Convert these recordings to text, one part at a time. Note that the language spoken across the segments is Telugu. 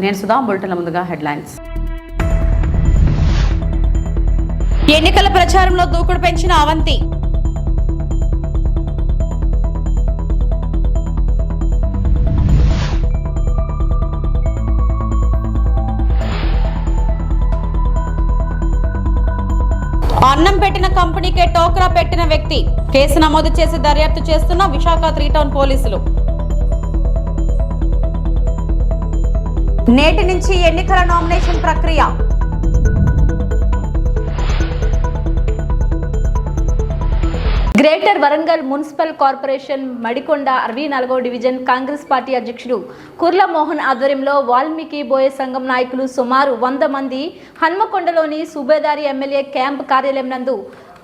నేను సుధా. బులెటిన్ల ముందుగా హెడ్లైన్స్. ఎన్నికల ప్రచారంలో దూకుడు పెంచిన అవంతి. అన్నం పెట్టిన కంపెనీకే టోక్రా పెట్టిన వ్యక్తి కేసు నమోదు చేసి దర్యాప్తు చేస్తున్న విశాఖ 3 టౌన్ పోలీసులు. నేటి నుంచి ఎన్నికల నామినేషన్ ప్రక్రియ. Greater Warangal municipal corporation Madikonda 64వ డివిజన్ కాంగ్రెస్ పార్టీ అధ్యక్షుడు కుర్ల మోహన్ ఆధ్వర్యంలో వాల్మీకి బోయ సంఘం నాయకులు సుమారు 100 మంది హన్మకొండలోని సుబేదారి ఎమ్మెల్యే క్యాంప్ కార్యాలయం నందు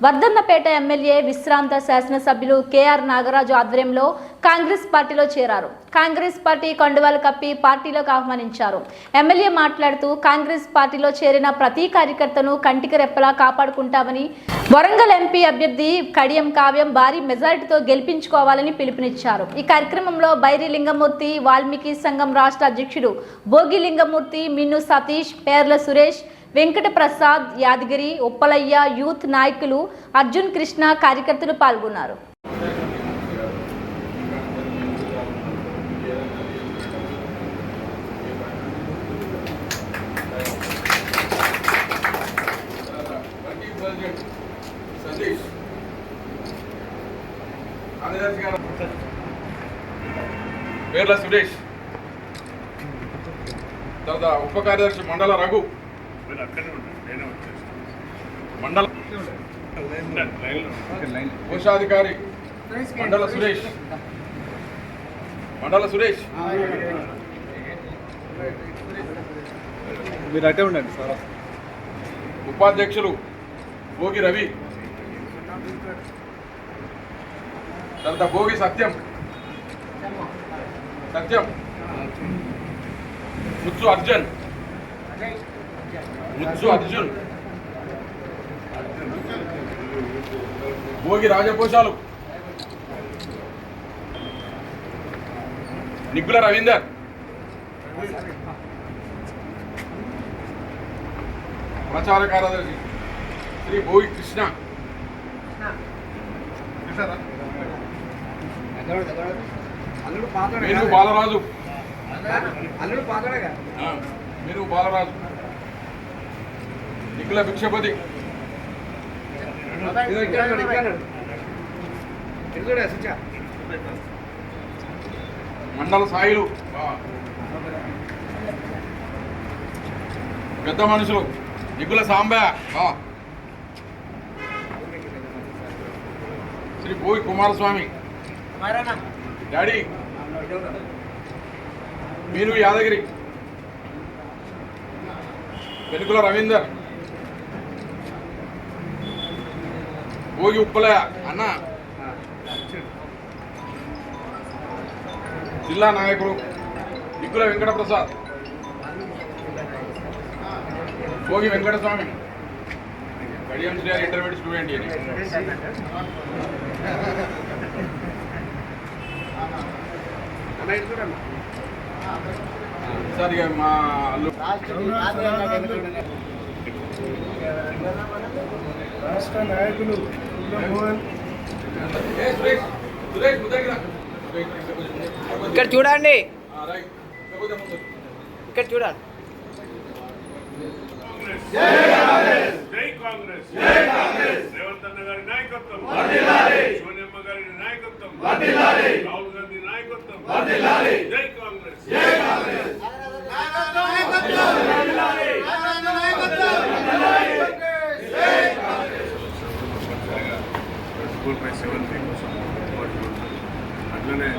వర్ధన్నపేట ఎమ్మెల్యే విశ్రాంత శాసనసభ్యులు కేఆర్ నాగరాజు ఆధ్వర్యంలో కాంగ్రెస్ పార్టీలో చేరారు. కాంగ్రెస్ పార్టీ కండువాలు కప్పి పార్టీలోకి ఆహ్వానించారు. ఎమ్మెల్యే మాట్లాడుతూ కాంగ్రెస్ పార్టీలో చేరిన ప్రతి కార్యకర్తను కంటికి రెప్పలా కాపాడుకుంటామని, వరంగల్ ఎంపీ అభ్యర్థి కడియం కావ్యం భారీ మెజారిటీతో గెలిపించుకోవాలని పిలుపునిచ్చారు. ఈ కార్యక్రమంలో బైరి లింగమూర్తి, వాల్మీకి సంఘం రాష్ట్ర అధ్యక్షుడు భోగి లింగమూర్తి, మిన్ను సతీష్, పేర్ల సురేష్, వెంకట ప్రసాద్, యాదగిరి, ఉప్పలయ్య, యూత్ నాయకులు అర్జున్, కృష్ణ కార్యకర్తలు పాల్గొన్నారు. పేర్ల సురేష్, తర్వాత ఉప కార్యదర్శి మండల రఘు, మండల కోశాధికారి మండల సురేష్, మీరు అట్టే ఉండండి సార్. ఉపాధ్యక్షులు భోగి రవి, తర్వాత భోగి సత్యం, ముచ్చు అర్జున్, భోగి రాజకోశాలు, నిగ్గుల రవీందర్, ప్రచార కార్యదర్శి శ్రీ భోగి కృష్ణ, మీరు బాలరాజు, నిఖిల భిక్షపతి, మండల సాయిలు, పెద్ద మనుషులు నిఖిల సాంబయ్య, శ్రీ భోగి కుమారస్వామి, డాడీ మీను యాదగిరి, వెనుకుల రవీందర్, భోగి ఉప్పలయ్య అన్న, జిల్లా నాయకులు నిక్కుల వెంకట ప్రసాద్, భోగి వెంకటస్వామి, కడియం శ్రీఆర్ ఇంటర్మీడియట్ స్టూడెంట్ అని. సార్ ఇక మా అల్లు రాష్ట్ర నాయకులు ఇక్కడ చూడండి, ఇక్కడ చూడండి. జై కాంగ్రెస్, రేవంత్ అన్న గారి నాయకత్వం, సోనియమ్మ గారి నాయకత్వం, రాహుల్ గాంధీ నాయకత్వం, జై కాంగ్రెస్. స్కూల్ పై 7 కోసం అట్లనే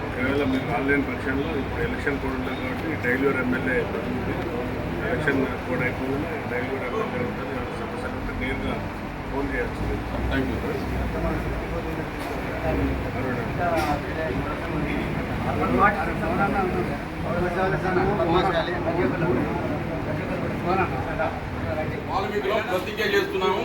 ఒకవేళ మీరు ఆన్లైన్ పరీక్షల్లో ఇప్పుడు ఎలక్షన్ కోడ్ ఉంటుంది కాబట్టి డైలూర్ ఎమ్మెల్యే ఎలక్షన్ కోడ్ అయిపోయిందని డైలూర్ ఎమ్మెల్యే ఉంటుంది. సమస్యలు నేరుగా ఫోన్ చేయాల్సింది. Thank you. వాల్మీకిలో ప్రతిజ్ఞ చేస్తున్నాము.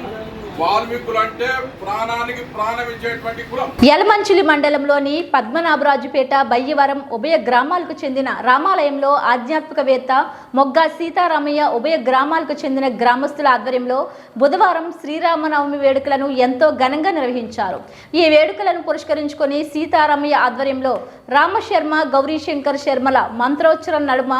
వాల్మీకులు అంటే ప్రాణానికి ప్రాణం ఇచ్చేటువంటి కులం. యలమంచిలి మండలంలోని పద్మనాభరాజుపేట బయ్యవరం ఉభయ గ్రామాలకు చెందిన రామాలయంలో ఆధ్యాత్మికవేత్త మొగ్గా సీతారామయ్య ఉభయ గ్రామాలకు చెందిన గ్రామస్తుల ఆధ్వర్యంలో బుధవారం శ్రీరామనవమి వేడుకలను ఎంతో ఘనంగా నిర్వహించారు. ఈ వేడుకలను పురస్కరించుకొని సీతారామయ్య ఆధ్వర్యంలో రామశర్మ గౌరీశంకర్ శర్మల మంత్రోచ్చరణ నడుమ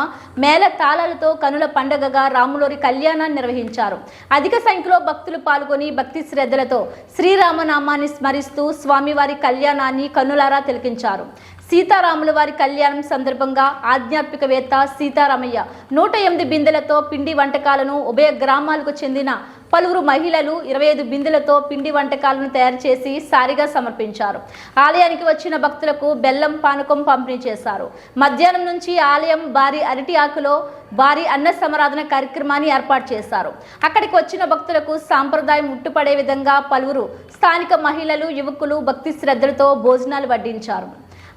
మేళ తాళాలతో కనుల పండగగా రాములోరి కళ్యాణాన్ని నిర్వహించారు. అధిక సంఖ్యలో భక్తులు పాల్గొని భక్తి శ్రద్ధలతో శ్రీరామనామాన్ని స్మరిస్తూ స్వామివారి కళ్యాణాన్ని కన్నులారా తిలకించారు. సీతారాముల వారి కళ్యాణం సందర్భంగా ఆధ్యాత్మికవేత్త సీతారామయ్య 108 బిందెలతో పిండి వంటకాలను ఉభయ గ్రామాలకు చెందిన పలువురు మహిళలు 25 బిందెలతో పిండి వంటకాలను తయారు చేసి సారిగా సమర్పించారు. ఆలయానికి వచ్చిన భక్తులకు బెల్లం పానకం పంపిణీ చేశారు. మధ్యాహ్నం నుంచి ఆలయం భారీ అరటి ఆకులో భారీ అన్న సమారాధన కార్యక్రమాన్ని ఏర్పాటు చేశారు. అక్కడికి వచ్చిన భక్తులకు సాంప్రదాయం ఉట్టుపడే విధంగా పలువురు స్థానిక మహిళలు యువకులు భక్తి శ్రద్ధలతో భోజనాలు వడ్డించారు.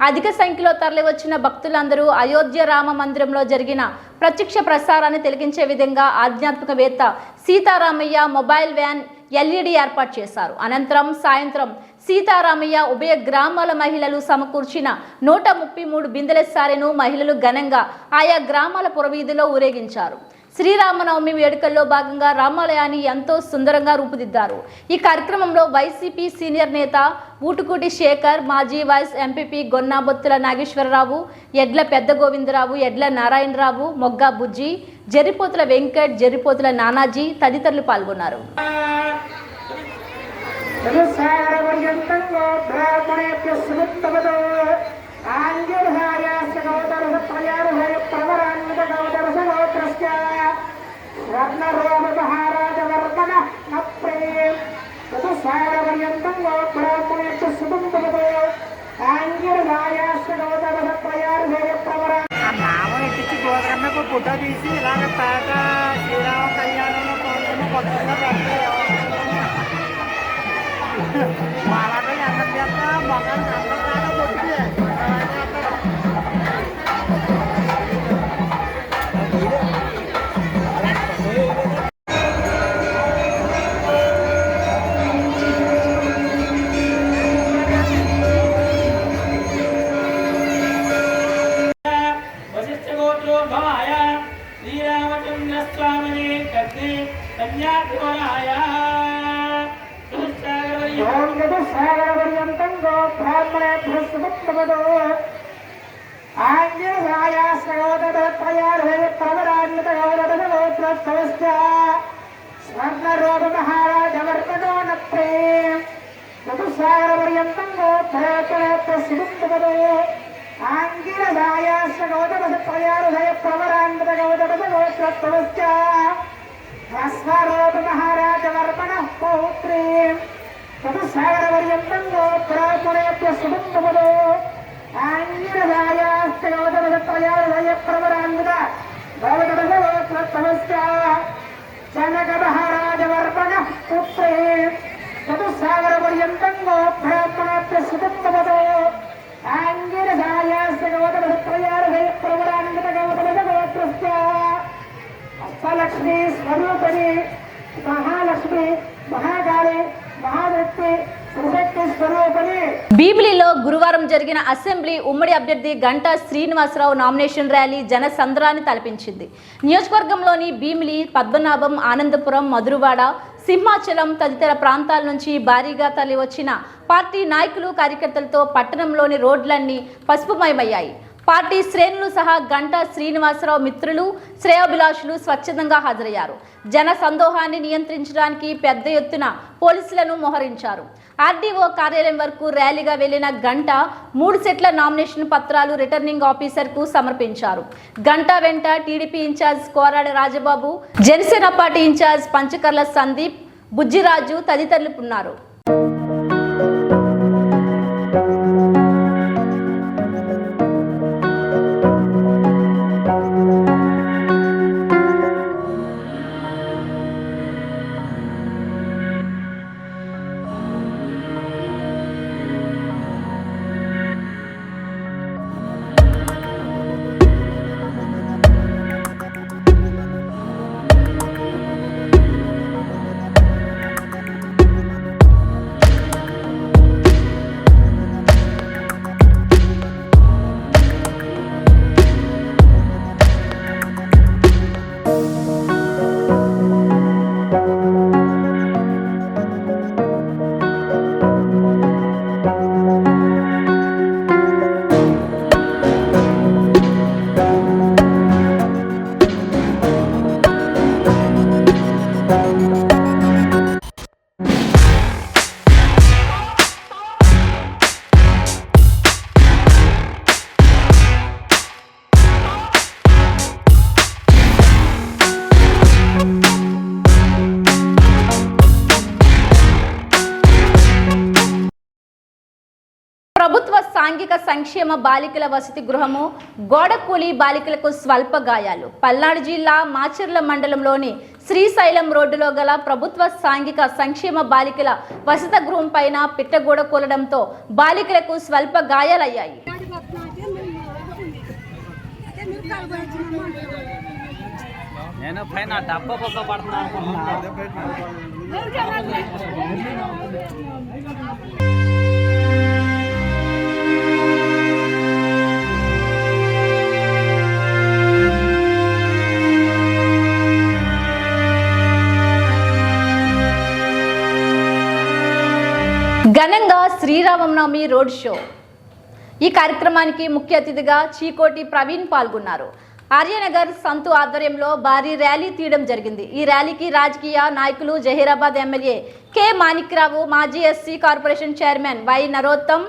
అధిక సంఖ్యలో తరలివచ్చిన భక్తులందరూ అయోధ్య రామ మందిరంలో జరిగిన ప్రత్యక్ష ప్రసారాన్ని తిలకించే విధంగా ఆధ్యాత్మికవేత్త సీతారామయ్య మొబైల్ వ్యాన్ LED ఏర్పాటు చేశారు. అనంతరం సాయంత్రం సీతారామయ్య ఉభయ గ్రామాల మహిళలు సమకూర్చిన 133 బిందెల సారెను మహిళలు ఘనంగా ఆయా గ్రామాల పురవీధిలో ఊరేగించారు. శ్రీరామనవమి వేడుకల్లో భాగంగా రామాలయాన్ని ఎంతో సుందరంగా రూపుదిద్దారు. ఈ కార్యక్రమంలో వైసీపీ సీనియర్ నేత ఊటుకూటి శేఖర్, మాజీ వైస్ ఎంపీపీ గొన్నాబొత్తుల నాగేశ్వరరావు, ఎడ్ల పెద్ద గోవిందరావు, ఎడ్ల నారాయణరావు, మొగ్గా బుజ్జి, జరిపోతుల వెంకట్, జరిపోతుల నానాజీ తదితరులు పాల్గొన్నారు. ఫోటో తీసి ఇలాగ పేట శ్రీరామ కళ్యాణంలో కొత్తగా పెడతాయి. మాలాగా ఎంత చేస్తా మొగాన్ని అందరూ కాదా కొట్టి లక్ష్మి స్వరూపిణి మహాలక్ష్మి మహాకాళి మహాశక్తి శివశక్తి స్వరూపిణి. భీమిలిలో గురువారం జరిగిన అసెంబ్లీ ఉమ్మడి అభ్యర్థి గంటా శ్రీనివాసరావు నామినేషన్ ర్యాలీ జనసంద్రాన్ని తలపించింది. నియోజకవర్గంలోని భీమిలి, పద్మనాభం, ఆనందపురం, మధురవాడ, సింహాచలం తదితర ప్రాంతాల నుంచి భారీగా తరలివచ్చిన పార్టీ నాయకులు కార్యకర్తలతో పట్టణంలోని రోడ్లన్నీ పసుపుమయమయ్యాయి. పార్టీ శ్రేణులు సహా గంటా శ్రీనివాసరావు మిత్రులు, శ్రేయోభిలాషులు స్వచ్ఛందంగా హాజరయ్యారు. జన సందోహాన్ని నియంత్రించడానికి పెద్ద ఎత్తున పోలీసులను మోహరించారు. ఆర్డీఓ కార్యాలయం వరకు ర్యాలీగా వెళ్లిన గంటా 3 సెట్ల నామినేషన్ పత్రాలు రిటర్నింగ్ ఆఫీసర్కు సమర్పించారు. గంటా వెంట TDP in charge Korada Rajababu, Janasena party in charge Panchakarla Sandeep, Bujjiraju తదితరులు ఉన్నారు. సాంఘిక సంక్షేమ బాలికల వసతి గృహము, గోడకూలి బాలికలకు స్వల్ప గాయాలు. పల్నాడు జిల్లా మాచర్ల మండలంలోని శ్రీశైలం రోడ్డులో గల ప్రభుత్వ సాంఘిక సంక్షేమ బాలికల వసతి గృహం పైన పిట్టగోడ కూలడంతో బాలికలకు స్వల్ప గాయాలయ్యాయి. నేను పైన డబ్బా పక్క పడుతున్నాను. ఘనంగా శ్రీరామనవమి రోడ్ షో. ఈ కార్యక్రమానికి ముఖ్య అతిథిగా చీకోటి ప్రవీణ్ పాల్గొన్నారు. ఆర్యనగర్ సంతు ఆధ్వర్యంలో భారీ ర్యాలీ తీయడం జరిగింది. ఈ ర్యాలీకి రాజకీయ నాయకులు జహీరాబాద్ ఎమ్మెల్యే కె మాణిక్రావు, మాజీ SC corporation chairman Y Narottam,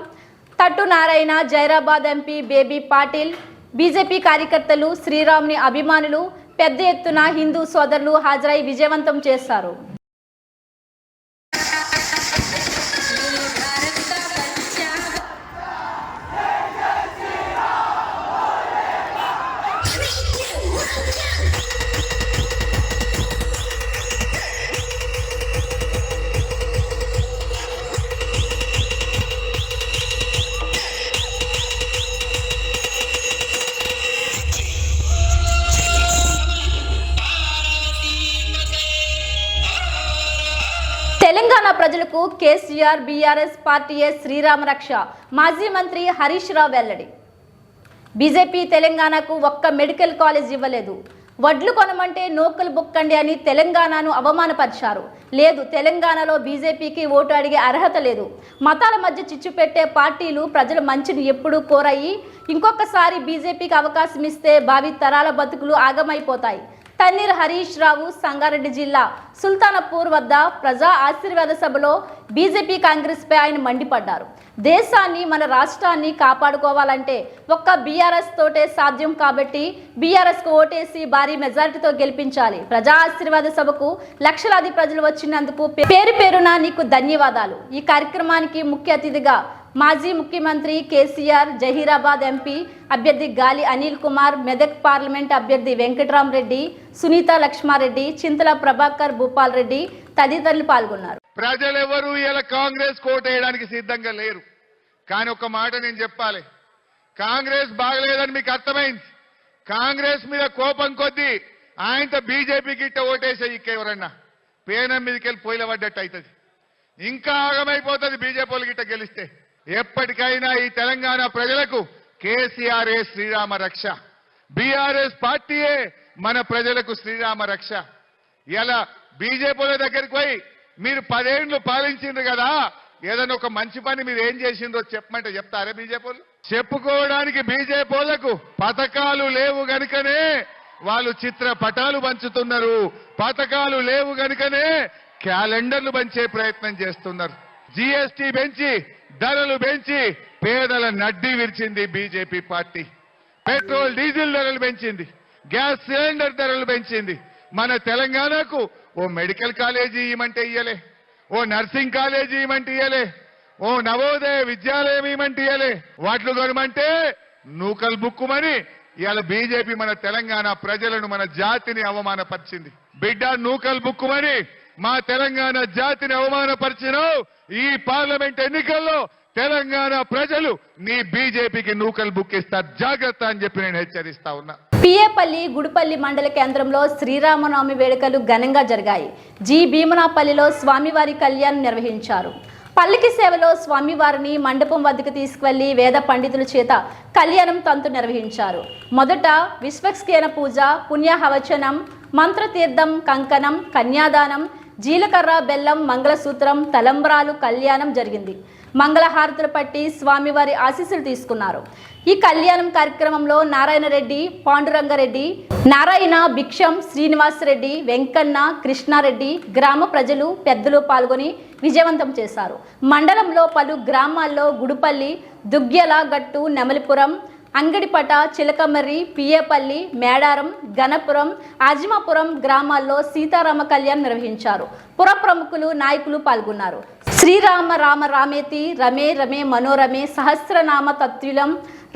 Thattu Narayana, Zaheerabad MP BB Patil, BJP కార్యకర్తలు, శ్రీరాముని అభిమానులు పెద్ద ఎత్తున హిందూ సోదరులు హాజరై విజయవంతం చేశారు. తెలంగాణ ప్రజలకు కేసీఆర్ బీఆర్ఎస్ పార్టీయే శ్రీరామ రక్ష. మాజీ మంత్రి హరీష్ రావు వెల్లడి. బీజేపీ తెలంగాణకు ఒక్క మెడికల్ కాలేజ్ ఇవ్వలేదు. వడ్లు కొనమంటే నోకలు బొక్కండి అని తెలంగాణను అవమానపరిచారు. లేదు, తెలంగాణలో బీజేపీకి ఓటు అడిగే అర్హత లేదు. మతాల మధ్య చిచ్చు పెట్టే పార్టీలు ప్రజల మంచిని ఎప్పుడూ కోరాయి. ఇంకొకసారి బీజేపీకి అవకాశం ఇస్తే భావి తరాల బతుకులు ఆగమైపోతాయి. తన్నీర్ హరీష్ రావు సంగారెడ్డి జిల్లా సుల్తానపూర్ వద్ద ప్రజా ఆశీర్వాద సభలో బీజేపీ కాంగ్రెస్ పై ఆయన మండిపడ్డారు. దేశాన్ని, మన రాష్ట్రాన్ని కాపాడుకోవాలంటే ఒక్క బీఆర్ఎస్ తోటే సాధ్యం. కాబట్టి బీఆర్ఎస్ కు ఓటేసి భారీ మెజారిటీతో గెలిపించాలి. ప్రజా ఆశీర్వాద సభకు లక్షలాది ప్రజలు వచ్చినందుకు పేరు పేరున నీకు ధన్యవాదాలు. ఈ కార్యక్రమానికి ముఖ్య అతిథిగా మాజీ ముఖ్యమంత్రి కేసీఆర్, జహీరాబాద్ ఎంపీ అభ్యర్థి గాలి అనిల్ కుమార్, మెదక్ పార్లమెంట్ అభ్యర్థి వెంకట్రామరెడ్డి, సునీత లక్ష్మారెడ్డి, చింతల ప్రభాకర్, భూపాల్ రెడ్డి తదితరులు పాల్గొన్నారు. ప్రజలెవరూ ఇలా కాంగ్రెస్ కోటేయడానికి సిద్ధంగా లేరు. కానీ ఒక మాట నేను చెప్పాలి, కాంగ్రెస్ బాగలేదని మీకు అర్థమైంది. కాంగ్రెస్ మీద కోపం కొద్దీ ఆయనతో బీజేపీకి ఇట్ట ఓటేసే ఎవరన్నా పేనం మీదకి వెళ్ళి పొయ్యిల పడ్డట్టు అవుతుంది. ఇంకా ఆగమైపోతుంది బీజేపీ వాళ్ళకి ఇట్ట గెలిస్తే. ఎప్పటికైనా ఈ తెలంగాణ ప్రజలకు కేసీఆర్ఏ శ్రీరామ రక్ష, బీఆర్ఎస్ పార్టీయే మన ప్రజలకు శ్రీరామ రక్ష. ఇలా బీజేపీల దగ్గరికి పోయి మీరు 10 ఏళ్లు పాలించిండ్రు కదా, ఏదైనా ఒక మంచి పని మీరు ఏం చేసిండ్రో చెప్పమంటే చెప్తారా బీజేపీలు? చెప్పుకోవడానికి బీజేపీలకు పథకాలు లేవు గనుకనే వాళ్ళు చిత్రపటాలు పంచుతున్నారు. పథకాలు లేవు గనుకనే క్యాలెండర్లు పంచే ప్రయత్నం చేస్తున్నారు. జీఎస్టీ పెంచి, ధరలు పెంచి పేదల నడ్డి విరిచింది బీజేపీ పార్టీ. పెట్రోల్ డీజిల్ ధరలు పెంచింది, గ్యాస్ సిలిండర్ ధరలు పెంచింది. మన తెలంగాణకు ఓ మెడికల్ కాలేజీ ఇవ్వమంటే ఇయ్యలే, ఓ నర్సింగ్ కాలేజీ ఇవ్వమంటే ఇయ్యలే, ఓ నవోదయ విద్యాలయం ఇవ్వమంటే ఇయ్యలే. వాట్లు కొనమంటే నూకలు బుక్కుమని ఇవాళ బీజేపీ మన తెలంగాణ ప్రజలను, మన జాతిని అవమానపరిచింది. బిడ్డ, నూకలు బుక్కుమని మా తెలంగాణ జాతిని అవమానపరిచినావు. ఈ పార్లమెంట్ ఎన్నికల్లో తెలంగాణ ప్రజలు నీ బీజేపీకి నూకలు బుక్కిస్తారు, జాగ్రత్త అని చెప్పి నేను హెచ్చరిస్తా ఉన్నా. పిఏపల్లి గుడిపల్లి మండల కేంద్రంలో శ్రీరామనవమి వేడుకలు ఘనంగా జరిగాయి. జి భీమనాపల్లిలో స్వామివారి కళ్యాణం నిర్వహించారు. పల్లకి సేవలో స్వామివారిని మండపం వద్దకు తీసుకువెళ్లి వేద పండితుల చేత కళ్యాణం తంతు నిర్వహించారు. మొదట విశ్వక్సేన పూజ, పుణ్యహవచనం, మంత్రతీర్థం, కంకణం, కన్యాదానం, జీలకర్ర, బెల్లం, మంగళసూత్రం, తలంబ్రాలు కళ్యాణం జరిగింది. మంగళహారతులు పట్టి స్వామివారి ఆశీస్సులు తీసుకున్నారు. ఈ కళ్యాణం కార్యక్రమంలో నారాయణ రెడ్డి, పాండురంగారెడ్డి, నారాయణ, భిక్షం, శ్రీనివాసరెడ్డి, వెంకన్న, కృష్ణారెడ్డి, గ్రామ ప్రజలు, పెద్దలు పాల్గొని విజయవంతం చేశారు. మండలంలో పలు గ్రామాల్లో గుడిపల్లి, దుగ్గ్యల గట్టు, నెమలిపురం, అంగడిపట, చిలకమర్రి, పిఏపల్లి, మేడారం, గణపురం, ఆజిమాపురం గ్రామాల్లో సీతారామ కళ్యాణం నిర్వహించారు. పుర ప్రముఖులు, నాయకులు పాల్గొన్నారు. శ్రీరామ రామ రామేతి రమే రమే మనోరమే సహస్రనామ తత్విలం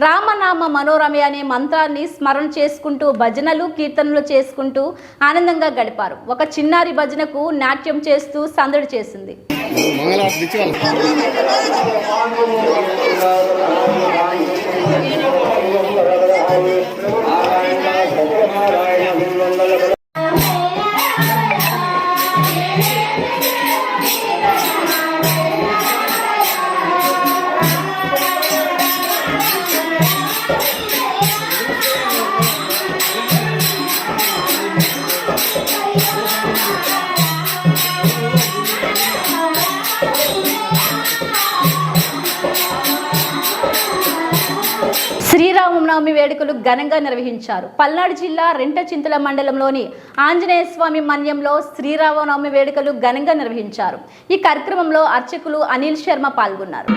రామనామ మనోరమే అనే మంత్రాన్ని స్మరణ చేసుకుంటూ భజనలు కీర్తనలు చేసుకుంటూ ఆనందంగా గడిపారు. ఒక చిన్నారి భజనకు నాట్యం చేస్తూ సందడి చేసింది. శ్రీరామనవమి వేడుకలు ఘనంగా నిర్వహించారు. పల్నాడు జిల్లా రెంటచింతల మండలంలోని ఆంజనేయ స్వామి మన్యంలో శ్రీరామనవమి వేడుకలు ఘనంగా నిర్వహించారు. ఈ కార్యక్రమంలో అర్చకులు అనిల్ శర్మ పాల్గొన్నారు.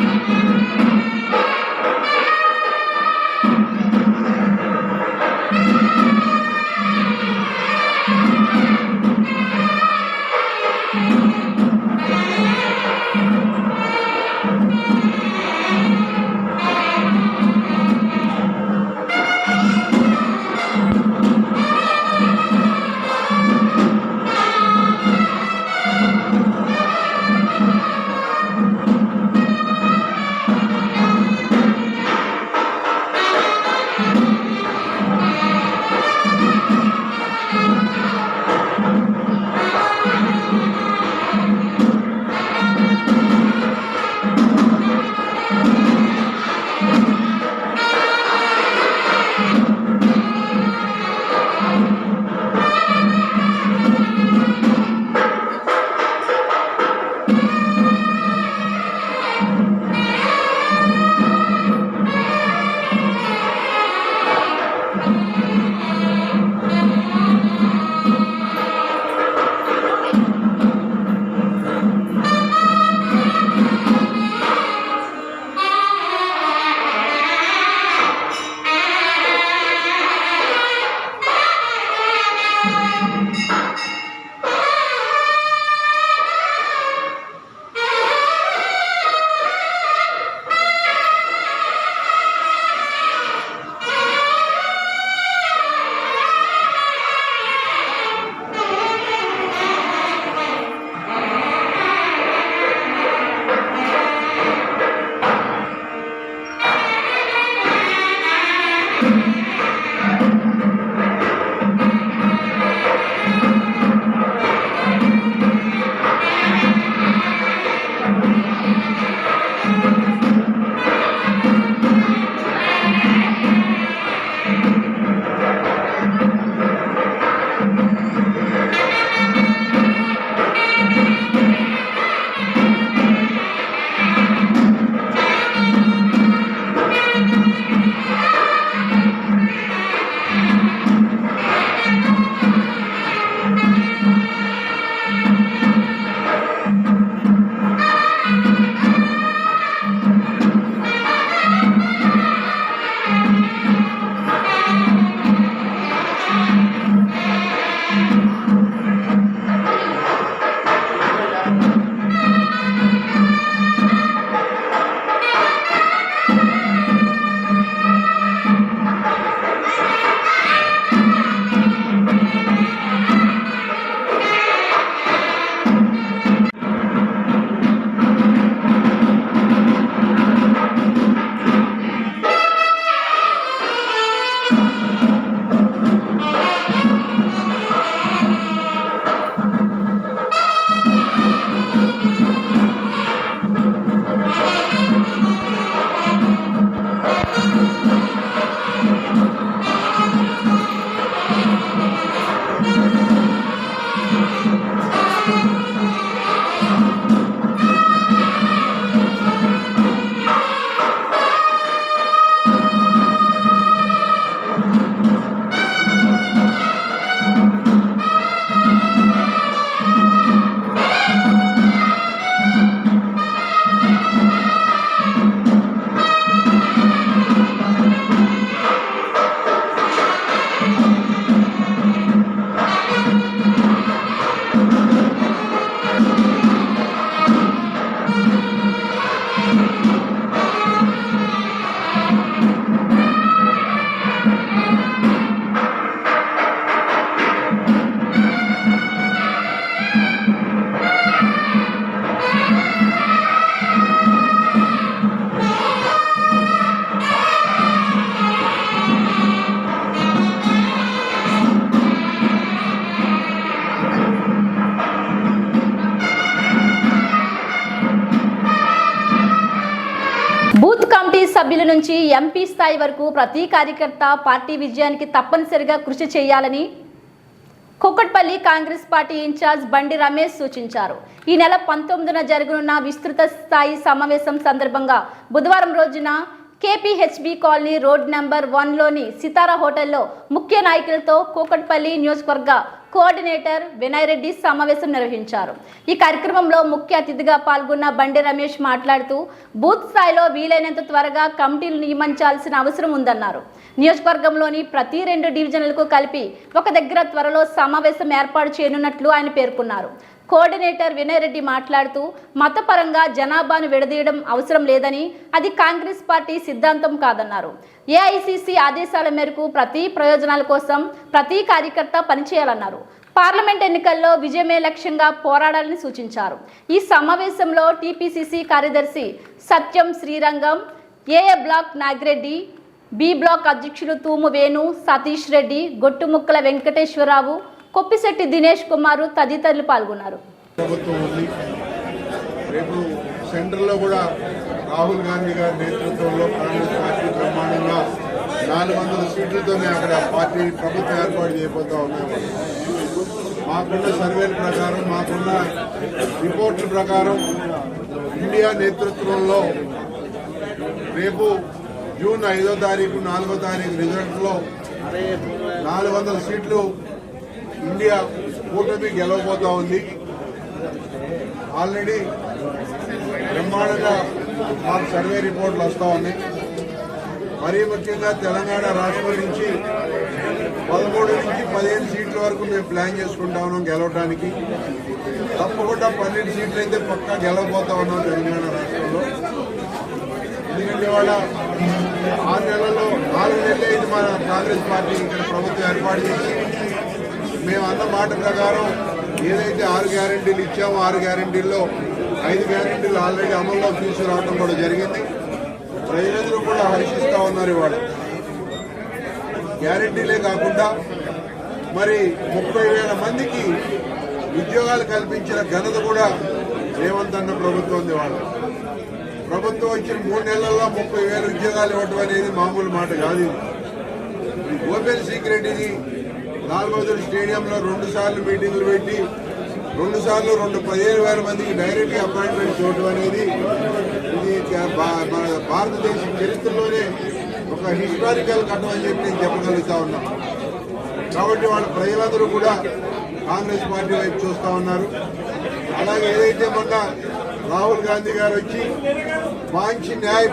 అసెంబ్లీ నుంచి ఎంపీ స్థాయి వరకు ప్రతి కార్యకర్త పార్టీ విజయానికి తప్పనిసరిగా కృషి చేయాలని కూకట్పల్లి కాంగ్రెస్ పార్టీ ఇన్ఛార్జ్ బండి రమేష్ సూచించారు. ఈ నెల 19న జరగనున్న విస్తృత స్థాయి సమావేశం సందర్భంగా బుధవారం రోజున KPHB కాలనీ రోడ్ నెంబర్ 1లోని సితారా హోటల్లో ముఖ్య నాయకులతో కూకట్పల్లి నియోజకవర్గ కోఆర్డినేటర్ వినయ్ రెడ్డి సమావేశం నిర్వహించారు. ఈ కార్యక్రమంలో ముఖ్య అతిథిగా పాల్గొన్న బండి రమేష్ మాట్లాడుతూ బూత్ స్థాయిలో వీలైనంత త్వరగా కమిటీలు నియమించాల్సిన అవసరం ఉందన్నారు. నియోజకవర్గంలోని ప్రతి 2 డివిజన్లకు కలిపి ఒక దగ్గర త్వరలో సమావేశం ఏర్పాటు చేయనున్నట్లు ఆయన పేర్కొన్నారు. కోఆర్డినేటర్ వినయ్ రెడ్డి మాట్లాడుతూ మతపరంగా జనాభాను విడదీయడం అవసరం లేదని, అది కాంగ్రెస్ పార్టీ సిద్ధాంతం కాదన్నారు. AICC ఆదేశాల మేరకు ప్రతి ప్రయోజనాల కోసం ప్రతి కార్యకర్త పనిచేయాలన్నారు. పార్లమెంట్ ఎన్నికల్లో విజయమే లక్ష్యంగా పోరాడాలని సూచించారు. ఈ సమావేశంలో TPCC కార్యదర్శి Satyam Srirangam, AA block Nagireddy, B block అధ్యక్షులు తూము వేణు, సతీష్ రెడ్డి, గొట్టుముక్కల వెంకటేశ్వరరావు, కొప్పిశెట్టి దినేష్ కుమార్ తదితరులు పాల్గొన్నారు. ప్రభుత్వం ఉంది. రేపు సెంట్రల్లో కూడా రాహుల్ గాంధీ గారి నేతృత్వంలో కాంగ్రెస్ పార్టీ బ్రహ్మాండంగా 400 సీట్లతోనే అక్కడ పార్టీ ప్రభుత్వం ఏర్పాటు చేయబోతా ఉన్నాయి. మాకున్న సర్వేల ప్రకారం, మాకున్న రిపోర్టుల ప్రకారం ఇండియా నేతృత్వంలో రేపు జూన్ 5వ తారీఖు 4వ తారీఖు రిజల్ట్లో 400 సీట్లు ఇండియా కూటమి గెలవబోతా ఉంది. ఆల్రెడీ బ్రహ్మాండంగా మాకు సర్వే రిపోర్ట్లు వస్తూ ఉన్నాయి. మరీ ముఖ్యంగా తెలంగాణ రాష్ట్రం నుంచి 13 నుంచి 15 సీట్ల వరకు మేము ప్లాన్ చేసుకుంటా ఉన్నాం గెలవడానికి. తప్పకుండా 12 సీట్లు అయితే పక్కా గెలవబోతా ఉన్నాం తెలంగాణ రాష్ట్రంలో. ఎందుకంటే వాళ్ళ 6 నెలల్లో 4 నెలలే ఇది మన కాంగ్రెస్ పార్టీ ఇక్కడ ప్రభుత్వం ఏర్పాటు చేసి మేము అన్న మాట ప్రకారం ఏదైతే 6 గ్యారెంటీలు ఇచ్చామో 6 గ్యారెంటీల్లో 5 గ్యారెంటీలు ఆల్రెడీ అమల్లో తీసుకురావడం కూడా జరిగింది. ప్రజలందరూ కూడా హర్షిస్తూ ఉన్నారు. ఇవాళ గ్యారెంటీలే కాకుండా మరి 30,000 మందికి ఉద్యోగాలు కల్పించిన ఘనత కూడా రేవంత్ అన్న ప్రభుత్వం ఉంది. వాళ్ళ ప్రభుత్వం ఇచ్చిన 3 నెలల్లో 30,000 ఉద్యోగాలు ఇవ్వడం అనేది మామూలు మాట కాదు. ఇది ఓపెన్ సీక్రెట్. ఇది నాగోదర్ స్టేడియంలో 2 సార్లు మీటింగులు పెట్టి 2 సార్లు 15,000 మందికి డైరెక్ట్గా అపాయింట్మెంట్ చూడటం అనేది ఇది మన భారతదేశ చరిత్రలోనే ఒక హిస్టారికల్ ఘట్టం అని చెప్పి నేను చెప్పగలుగుతా ఉన్నా. కాబట్టి వాళ్ళ ప్రజలందరూ కూడా కాంగ్రెస్ పార్టీ వైపు చూస్తూ ఉన్నారు. అలాగే ఏదైతే మొన్న రాహుల్ గాంధీ గారు వచ్చి మంచి న్యాయ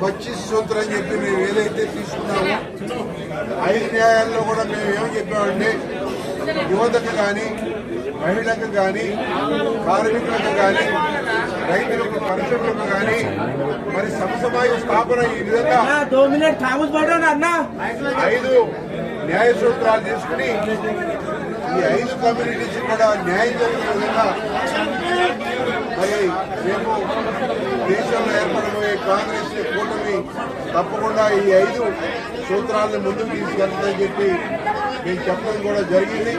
25 సూత్రం అని చెప్పి మేము ఏదైతే తీసుకున్నామో 5 న్యాయాల్లో కూడా మేము ఏమని చెప్పామంటే యువతకు కానీ, మహిళలకు కానీ, కార్మికులకు కానీ, రైతులకు, పరిశ్రమలకు కానీ మరి సమసమాజ స్థాపన ఈ విధంగా 5 న్యాయ సూత్రాలు తీసుకుని ఈ 5 కమ్యూనిటీస్ కూడా న్యాయం జరిగిన విధంగా మరి రేపు దేశంలో ఏర్పడబోయే కాంగ్రెస్ కూటమి తప్పకుండా ఈ 5 సూత్రాలను ముందుకు తీసుకెళ్తుందని చెప్పి మేము చెప్పడం కూడా జరిగింది.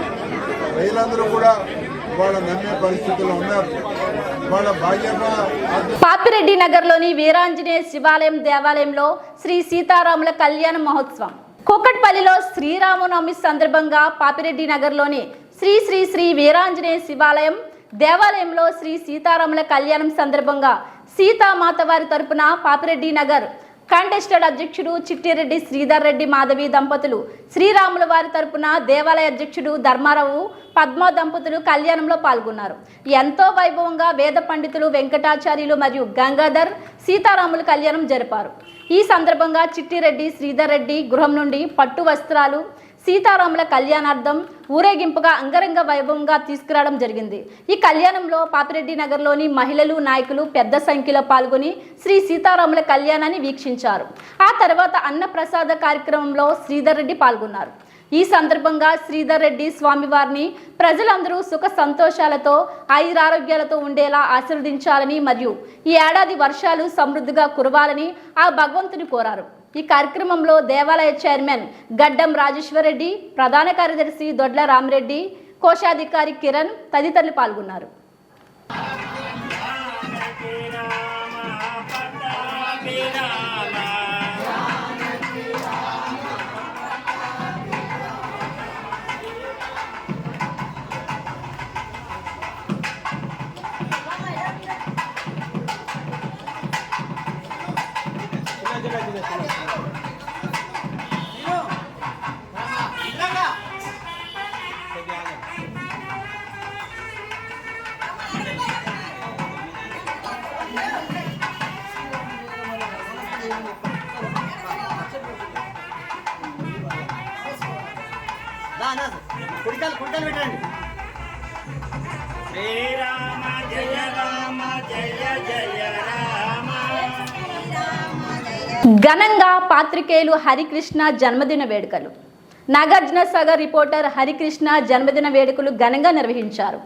ప్రజలందరూ కూడా వాళ్ళ నమ్మే పరిస్థితుల్లో ఉన్నారు. వాళ్ళ భాజపా పాపిరెడ్డి నగర్లోని వీరాంజనేయ శివాలయం దేవాలయంలో శ్రీ సీతారాముల కళ్యాణ మహోత్సవం. కూకట్పల్లిలో శ్రీరామనవమి సందర్భంగా పాపిరెడ్డి నగర్లోని శ్రీ శ్రీ శ్రీ వీరాంజనేయ శివాలయం దేవాలయంలో శ్రీ సీతారాముల కళ్యాణం సందర్భంగా సీతామాత వారి తరపున పాపిరెడ్డి నగర్ కాంటెస్టెడ్ అధ్యక్షుడు చిట్టిరెడ్డి శ్రీధర్ రెడ్డి మాధవి దంపతులు, శ్రీరాముల వారి తరపున దేవాలయ అధ్యక్షుడు ధర్మారావు పద్మ దంపతులు కళ్యాణంలో పాల్గొన్నారు. ఎంతో వైభవంగా వేద పండితులు వెంకటాచార్యులు మరియు గంగాధర్ సీతారాముల కళ్యాణం జరిపారు. ఈ సందర్భంగా చిట్టిరెడ్డి శ్రీధర్ రెడ్డి గృహం నుండి పట్టు వస్త్రాలు సీతారాముల కళ్యాణార్థం ఊరేగింపుగా అంగరంగ వైభవంగా తీసుకురావడం జరిగింది. ఈ కళ్యాణంలో పాపిరెడ్డి నగర్లోని మహిళలు, నాయకులు పెద్ద సంఖ్యలో పాల్గొని శ్రీ సీతారాముల కళ్యాణాన్ని వీక్షించారు. ఆ తర్వాత అన్నప్రసాద కార్యక్రమంలో శ్రీధర్ రెడ్డి పాల్గొన్నారు. ఈ సందర్భంగా శ్రీధర్ రెడ్డి స్వామివారిని ప్రజలందరూ సుఖ సంతోషాలతో ఆయురారోగ్యాలతో ఉండేలా ఆశీర్వదించాలని మరియు ఈ ఏడాది వర్షాలు సమృద్ధిగా కురవాలని ఆ భగవంతుని కోరారు. ఈ కార్యక్రమంలో దేవాలయ చైర్మన్ గడ్డం రాజేశ్వరరెడ్డి, ప్రధాన కార్యదర్శి దొడ్ల రామిరెడ్డి, కోశాధికారి కిరణ్ తదితరులు పాల్గొన్నారు. రామ కుడికాలు పెట్టండి. శ్రీరామ జయ రామ జయ జయ రామ. ఘనంగా పాత్రికేయులు హరికృష్ణ జన్మదిన వేడుకలు. నాగార్జున సాగర్ రిపోర్టర్ హరికృష్ణ జన్మదిన వేడుకలు ఘనంగా నిర్వహించారు.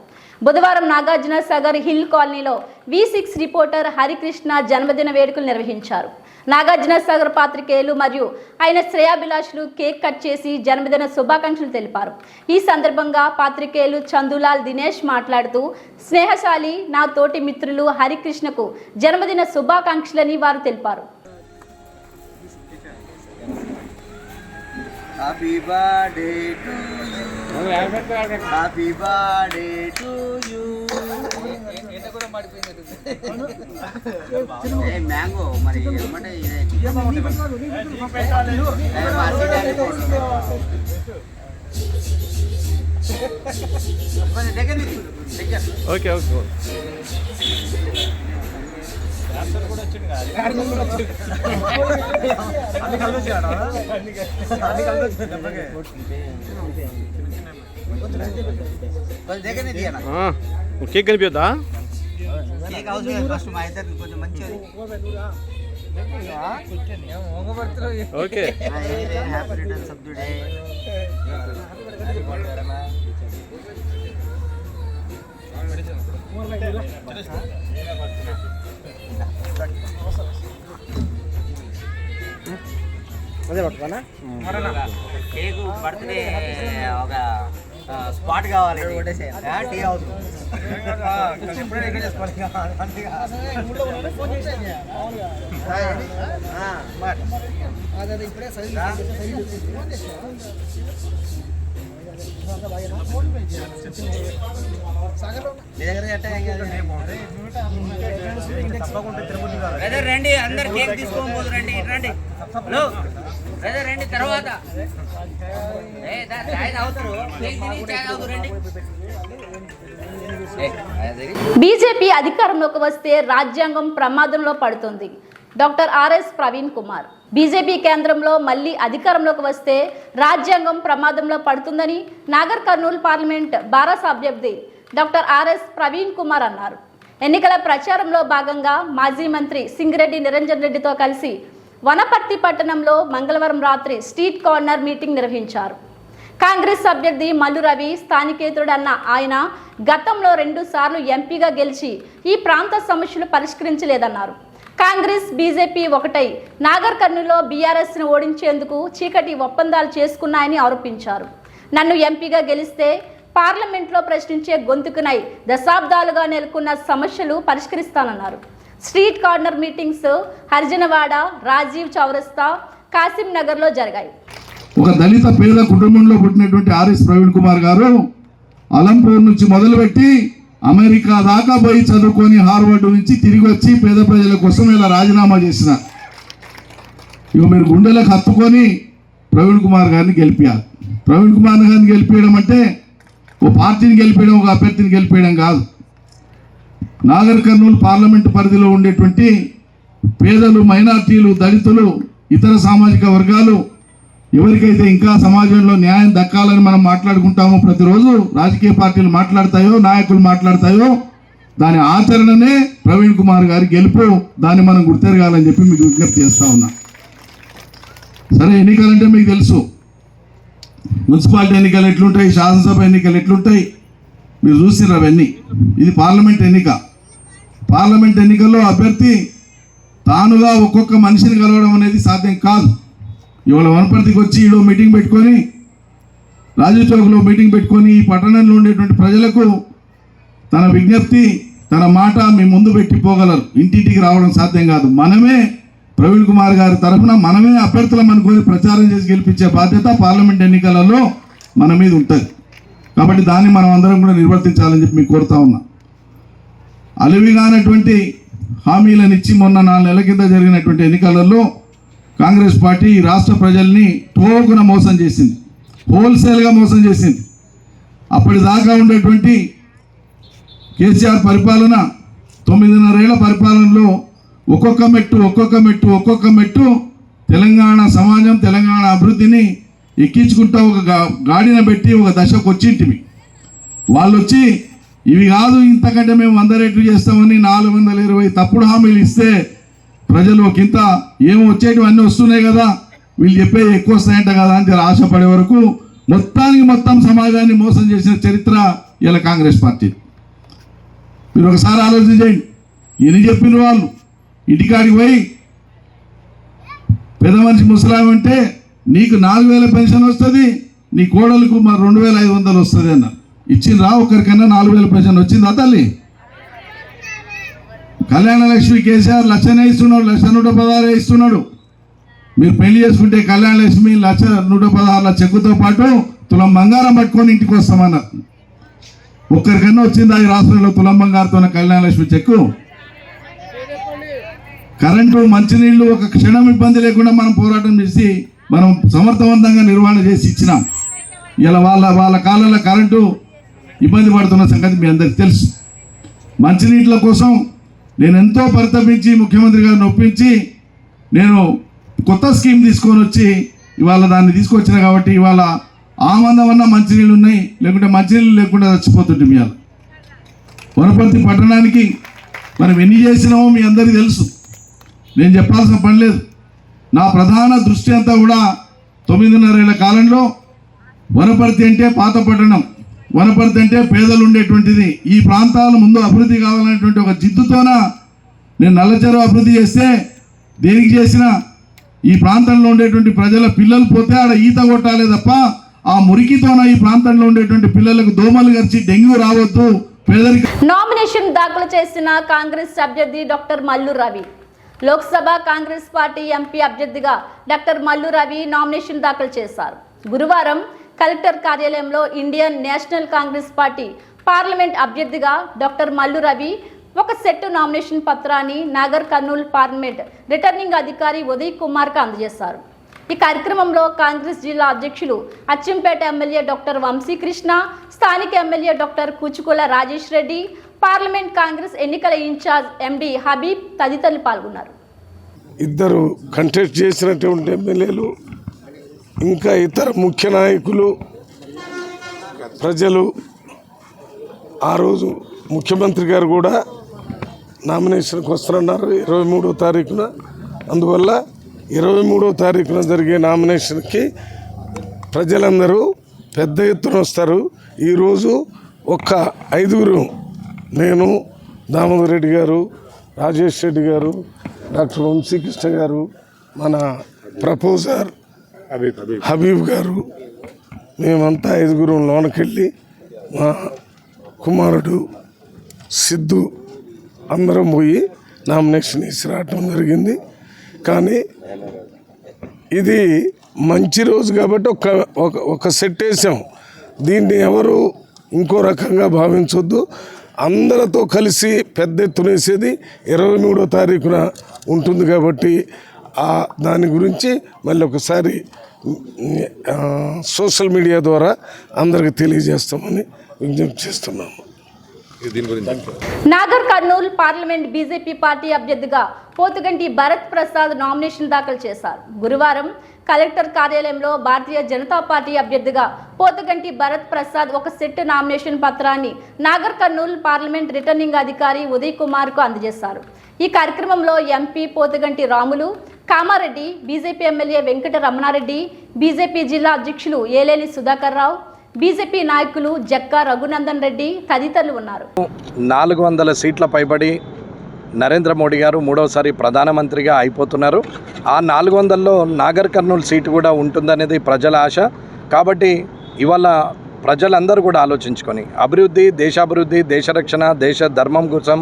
బుధవారం నాగార్జున సాగర్ హిల్ కాలనీలో V6 రిపోర్టర్ హరికృష్ణ జన్మదిన వేడుకలు నిర్వహించారు. నాగార్జున సాగర్ పాత్రికేయులు మరియు ఆయన శ్రేయాభిలాషులు కేక్ కట్ చేసి జన్మదిన శుభాకాంక్షలు తెలిపారు. ఈ సందర్భంగా పాత్రికేయులు చందులాల్ దినేష్ మాట్లాడుతూ, స్నేహశాలి నా తోటి మిత్రులు హరికృష్ణకు జన్మదిన శుభాకాంక్షలని వారు తెలిపారు. Happy birthday to you. Happy birthday to you. A mango మరి ఏమంటే ఓకే ఓకే కేక్ కనిపిద్దా? కేక్ అవసరం ఫస్ట్ మా ఇద్దరికి కొంచెం మంచిది. Okay happy returns of the day. Cake birthday ఒక స్పాట్ కావాలి. టీ హౌస్ రండి, అందరు కేక్ తీసుకోబోదు. రండి రండి రండి. తర్వాత బీజేపీ అధికారంలోకి వస్తే రాజ్యాంగం ప్రమాదంలో పడుతుంది. Doctor RS Praveen Kumar. BJP కేంద్రంలో మళ్లీ అధికారంలోకి వస్తే రాజ్యాంగం ప్రమాదంలో పడుతుందని నాగర్ కర్నూలు పార్లమెంట్ బారాస అభ్యర్థి డాక్టర్ ఆర్ఎస్ ప్రవీణ్ కుమార్ అన్నారు. ఎన్నికల ప్రచారంలో భాగంగా మాజీ మంత్రి సింగిరెడ్డి నిరంజన్ రెడ్డితో కలిసి వనపర్తి పట్టణంలో మంగళవారం రాత్రి స్ట్రీట్ కార్నర్ మీటింగ్ నిర్వహించారు. కాంగ్రెస్ అభ్యర్థి మల్లు రవి స్థానికేతరుడన్న ఆయన గతంలో 2 సార్లు ఎంపీగా గెలిచి ఈ ప్రాంత సమస్యలు పరిష్కరించలేదన్నారు. కాంగ్రెస్ బీజేపీ ఒకటై నాగర్ కర్నూలులో బీఆర్ఎస్ను ఓడించేందుకు చీకటి ఒప్పందాలు చేసుకున్నాయని ఆరోపించారు. నన్ను ఎంపీగా గెలిస్తే పార్లమెంట్లో ప్రశ్నించే గొంతుకునై దశాబ్దాలుగా నెలకొన్న సమస్యలు పరిష్కరిస్తానన్నారు. Street corner meetings Harijanawada, Rajiv Chowrasta, Kasim నగర్లో జరిగాయి. ఒక దళిత పేద కుటుంబంలో పుట్టినటువంటి ఆర్ఎస్ ప్రవీణ్ కుమార్ గారు అలంపూర్ నుంచి మొదలుపెట్టి అమెరికా దాకా పోయి చదువుకొని హార్వర్డ్ నుంచి తిరిగి వచ్చి పేద ప్రజల కోసం ఇలా రాజీనామా చేసిన. ఇక మీరు గుండెలకు హత్తుకొని ప్రవీణ్ కుమార్ గారిని గెలిపించాలి. ప్రవీణ్ కుమార్ గారిని గెలిపించడం అంటే ఓ పార్టీని గెలిపించడం, ఒక అభ్యర్థిని గెలిపించడం కాదు. నాగర్ కర్నూలు పార్లమెంటు పరిధిలో ఉండేటువంటి పేదలు, మైనార్టీలు, దళితులు, ఇతర సామాజిక వర్గాలు ఎవరికైతే ఇంకా సమాజంలో న్యాయం దక్కాలని మనం మాట్లాడుకుంటామో, ప్రతిరోజు రాజకీయ పార్టీలు మాట్లాడతాయో, నాయకులు మాట్లాడతాయో, దాని ఆచరణనే ప్రవీణ్ కుమార్ గారి గెలుపు. దాన్ని మనం గుర్తెరగాలని చెప్పి మీకు విజ్ఞప్తి చేస్తా ఉన్నా. సరే, ఎన్నికలంటే మీకు తెలుసు. మున్సిపాలిటీ ఎన్నికలు ఎట్లుంటాయి, శాసనసభ ఎన్నికలు ఎట్లుంటాయి మీరు చూసిర్రు అవన్నీ. ఇది పార్లమెంట్ ఎన్నిక. పార్లమెంట్ ఎన్నికల్లో అభ్యర్థి తానుగా ఒక్కొక్క మనిషిని కలవడం అనేది సాధ్యం కాదు. ఇవాళ వనపర్తికి వచ్చి ఈడో మీటింగ్ పెట్టుకొని, రాజీవ్ చౌక్లో మీటింగ్ పెట్టుకొని ఈ పట్టణంలో ఉండేటువంటి ప్రజలకు తన విజ్ఞప్తి, తన మాట మీ ముందు పెట్టిపోగలరు. ఇంటింటికి రావడం సాధ్యం కాదు. మనమే ప్రవీణ్ కుమార్ గారి తరఫున మనమే అభ్యర్థులం అనుకొని ప్రచారం చేసి గెలిపించే బాధ్యత పార్లమెంట్ ఎన్నికలలో మన మీద ఉంటుంది. కాబట్టి దాన్ని మనం అందరం కూడా నిర్వర్తించాలని చెప్పి మీకు కోరుతా ఉన్నా. అలవిగానటువంటి హామీలను ఇచ్చి మొన్న 4 నెలల కింద జరిగినటువంటి ఎన్నికలలో కాంగ్రెస్ పార్టీ ఈ రాష్ట్ర ప్రజల్ని తోగున మోసం చేసింది, హోల్సేల్గా మోసం చేసింది. అప్పటిదాకా ఉండేటువంటి కేసీఆర్ పరిపాలన, 9.5 ఏళ్ల పరిపాలనలో ఒక్కొక్క మెట్టు తెలంగాణ సమాజం, తెలంగాణ అభివృద్ధిని ఎక్కించుకుంటా ఒక గాడిన పెట్టి ఒక దశకు వచ్చింటివి. వాళ్ళు వచ్చి ఇవి కాదు, ఇంతకంటే మేము 100 రెట్లు చేస్తామని 420 తప్పుడు హామీలు ఇస్తే ప్రజలు ఒక ఇంత ఏమో వచ్చేటివన్నీ వస్తున్నాయి కదా, వీళ్ళు చెప్పేది ఎక్కువ వస్తాయంట కదా అని ఆశపడే వరకు మొత్తం సమాజాన్ని మోసం చేసిన చరిత్ర ఇలా కాంగ్రెస్ పార్టీ. మీరు ఒకసారి ఆలోచించండి. ఎన్ని చెప్పిన వాళ్ళు ఇంటికాడికి పోయి పెద్ద మనిషి ముసలాం అంటే నీకు 4000 పెన్షన్ వస్తుంది, నీ కోడలకు మరి 2500 వస్తుంది అన్నారు. ఇచ్చిండ్రా? ఒకరికన్నా 4000 పెన్షన్ వచ్చిందా తల్లి? కళ్యాణ లక్ష్మి కేసీఆర్ 1,00,000 ఇస్తున్నాడు, 1,116 ఇస్తున్నాడు. మీరు పెళ్లి చేసుకుంటే కళ్యాణ లక్ష్మి 1,116 చెక్కుతో పాటు తులం బంగారం పట్టుకొని ఇంటికి వస్తామన్నారు. ఒక్కరికన్నా వచ్చిందా ఈ రాష్ట్రంలో తులం బంగారంతో కళ్యాణ లక్ష్మి చెక్కు? కరెంటు, మంచినీళ్లు ఒక క్షణం ఇబ్బంది లేకుండా మనం పోరాటం చేసి మనం సమర్థవంతంగా నిర్వహణ చేసి ఇచ్చినాం. ఇలా వాళ్ళ కాలంలో కరెంటు ఇబ్బంది పడుతున్న సంగతి మీ అందరికీ తెలుసు. మంచినీళ్ళ కోసం నేను ఎంతో పరితపించి ముఖ్యమంత్రి గారిని ఒప్పించి నేను కొత్త స్కీమ్ తీసుకొని వచ్చి ఇవాళ దాన్ని తీసుకొచ్చిన కాబట్టి ఇవాళ ఆమందమన్న మంచినీళ్ళు ఉన్నాయి, లేకుంటే మంచినీళ్ళు లేకుండా చచ్చిపోతుంటే ఇవాళ వనపర్తి పట్టణానికి మనం ఎన్ని చేసినామో మీ అందరికీ తెలుసు, నేను చెప్పాల్సిన పని లేదు. నా ప్రధాన దృష్టి అంతా కూడా 9.5 ఏళ్ల కాలంలో వనపర్తి అంటే పాత పట్టణం, వనపర్తి అంటే పేదలు ఉండేటువంటిది, ఈ ప్రాంతాలు ముందు అభివృద్ధి కావాలనేటువంటి ఒక జిద్దుతోన నేను నల్లచెరువు అభివృద్ధి చేస్తే దేనికి చేసినా ఈ ప్రాంతంలో ఉండేటువంటి ప్రజల పిల్లలు పోతే ఆడ ఈత కొట్టాలే తప్ప ఆ మురికితోన ఈ ప్రాంతంలో ఉండేటువంటి పిల్లలకు దోమలు గరిచి డెంగ్యూ రావద్దు, పేదరిక. నామినేషన్ దాఖలు చేసిన కాంగ్రెస్ అభ్యర్థి doctor Mallu Ravi. Lok Sabha Congress party MP అభ్యర్థిగా డాక్టర్ మల్లు రవి నామినేషన్ దాఖలు చేశారు. గురువారం కలెక్టర్ కార్యాలయంలో Indian national Congress party parliament అభ్యర్థిగా డాక్టర్ మల్లు రవి ఒక సెట్ నామినేషన్ పత్రాన్ని నాగర్ కర్నూల్ పార్లమెంట్ రిటర్నింగ్ అధికారి ఉదయ్ కుమార్కు అందజేశారు. ఈ కార్యక్రమంలో కాంగ్రెస్ జిల్లా అధ్యక్షులు అచ్చంపేట ఎమ్మెల్యే డాక్టర్ వంశీకృష్ణ, స్థానిక MLA doctor Kuchukulla Rajesh Reddy, parliament Congress ఎన్నికల ఇన్ఛార్జ్ ఎండి హబీబ్ తదితరులు పాల్గొన్నారు. ఇద్దరు కంటెస్ట్ చేసినటువంటి ఎమ్మెల్యేలు, ఇంకా ఇతర ముఖ్య నాయకులు, ప్రజలు ఆ రోజు ముఖ్యమంత్రి గారు కూడా నామినేషన్కి వస్తున్నారు 23వ తారీఖున. అందువల్ల 23వ తారీఖున జరిగే నామినేషన్కి ప్రజలందరూ పెద్ద ఎత్తున వస్తారు. ఈరోజు ఒక్క 5గురు, నేను, దామోదర్ రెడ్డి గారు, రాజేష్ రెడ్డి గారు, డాక్టర్ వంశీకృష్ణ గారు, మన ప్రపోజర్ హబీబ్ గారు, మేమంతా 5గురు లోనకెళ్ళి మా కుమారుడు సిద్ధు అందరం పోయి నామినేషన్ వేసి రావటం జరిగింది. కానీ ఇది మంచి రోజు కాబట్టి ఒక సెట్ వేసాం. దీన్ని ఎవరు ఇంకో రకంగా భావించొద్దు. అందరితో కలిసి పెద్ద ఎత్తున వేసేది 23వ తారీఖున ఉంటుంది కాబట్టి దాని గురించి మళ్ళీ ఒకసారి సోషల్ మీడియా ద్వారా అందరికి తెలియజేస్తామని విజ్ఞప్తి చేస్తున్నాము. Nagar Kurnool parliament BJP party అభ్యర్థిగా పోతుగంటి భరత్ ప్రసాద్ నామినేషన్ దాఖలు చేశారు. గురువారం కలెక్టర్ కార్యాలయంలో భారతీయ జనతా పార్టీ అభ్యర్థిగా పోతుగంటి భరత్ ప్రసాద్ ఒక సెట్ నామినేషన్ పత్రాన్ని నాగర్ కర్నూల్ పార్లమెంట్ రిటర్నింగ్ అధికారి ఉదయ్ కుమార్కు అందజేశారు. ఈ కార్యక్రమంలో MP Pothuganti Ramulu, Kamareddy, BJP MLA Venkata Ramana Reddy, BJP జిల్లా అధ్యక్షులు ఏలేని సుధాకర్ రావు, బీజేపీ నాయకులు జక్కా రఘునందన్ రెడ్డి తదితరులు ఉన్నారు. 400 సీట్ల పైబడి నరేంద్ర మోడీ గారు 3వసారి ప్రధానమంత్రిగా అయిపోతున్నారు. ఆ 400లో నాగర్ కర్నూల్ సీటు కూడా ఉంటుందనేది ప్రజల ఆశ. కాబట్టి ఇవాళ ప్రజలందరూ కూడా ఆలోచించుకొని అభివృద్ధి, దేశాభివృద్ధి, దేశ రక్షణ, దేశ ధర్మం కోసం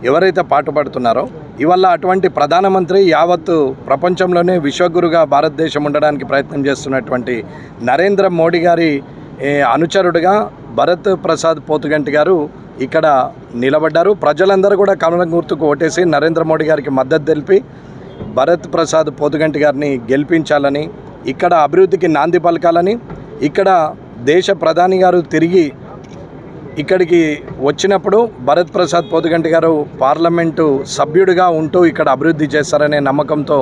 ఎవరైతే పాటుపడుతున్నారో ఇవాళ అటువంటి ప్రధానమంత్రి యావత్తు ప్రపంచంలోనే విశ్వగురుగా భారతదేశం ఉండడానికి ప్రయత్నం చేస్తున్నటువంటి నరేంద్ర మోడీ గారి అనుచరుడుగా భరత్ ప్రసాద్ పోతుగంటి గారు ఇక్కడ నిలబడ్డారు. ప్రజలందరూ కూడా కమలం గుర్తుకు ఓటేసి నరేంద్ర మోడీ గారికి మద్దతు తెలిపి భరత్ ప్రసాద్ పోతుగంటి గారిని గెలిపించాలని, ఇక్కడ అభివృద్ధికి నాంది పలకాలని, ఇక్కడ దేశ ప్రధాని గారు తిరిగి ఇక్కడికి వచ్చినప్పుడు భరత్ ప్రసాద్ పోతుగంటి గారు పార్లమెంటు సభ్యుడిగా ఉంటూ ఇక్కడ అభివృద్ధి చేస్తారనే నమ్మకంతో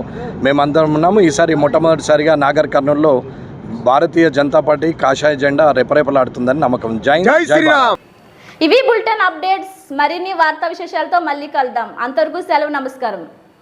మేమందరం ఉన్నాము. ఈసారి మొట్టమొదటిసారిగా నాగర్ కర్నూలులో భారతీయ జనతా పార్టీ కాషాయ జెండా రెపరెపలాడుతుందని నమ్మకం. జై శ్రీరామ్. ఇవి బులెటిన్ అప్డేట్స్. మరిన్ని వార్తా విశేషాలతో మళ్ళీ కలుద్దాం. అంతవరకు సెలవు. నమస్కారం.